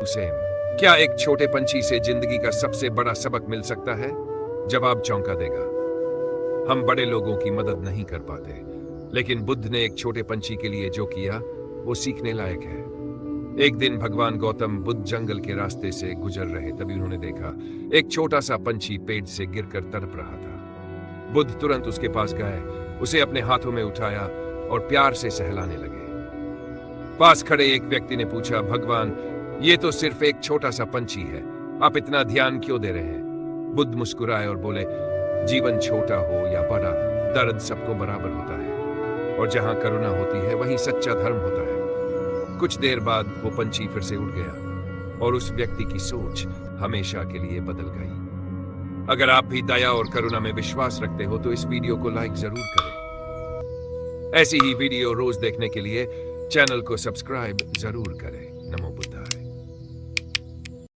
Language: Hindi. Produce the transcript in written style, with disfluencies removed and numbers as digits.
हुसैन, क्या एक छोटे पंछी से जिंदगी का सबसे बड़ा सबक मिल सकता है? जवाब चौंका देगा। हम बड़े लोगों की मदद नहीं कर पाते, लेकिन बुद्ध ने एक छोटे पंछी के लिए जो किया वो सीखने लायक है। एक दिन भगवान गौतम बुद्ध जंगल के रास्ते से गुजर रहे, तभी उन्होंने देखा एक छोटा सा पंछी पेड़ से गिरकर तड़प रहा था। बुद्ध तुरंत उसके पास गए, उसे अपने हाथों में उठाया और प्यार से सहलाने लगे। पास खड़े एक व्यक्ति ने पूछा, भगवान, ये तो सिर्फ एक छोटा सा पंछी है, आप इतना ध्यान क्यों दे रहे हैं? बुद्ध मुस्कुराए और बोले, जीवन छोटा हो या बड़ा, दर्द सबको बराबर होता है, और जहां करुणा होती है वहीं सच्चा धर्म होता है। कुछ देर बाद वो पंछी फिर से उड़ गया और उस व्यक्ति की सोच हमेशा के लिए बदल गई। अगर आप भी दया और करुणा में विश्वास रखते हो तो इस वीडियो को लाइक जरूर करें। ऐसी ही वीडियो रोज देखने के लिए चैनल को सब्सक्राइब जरूर करें।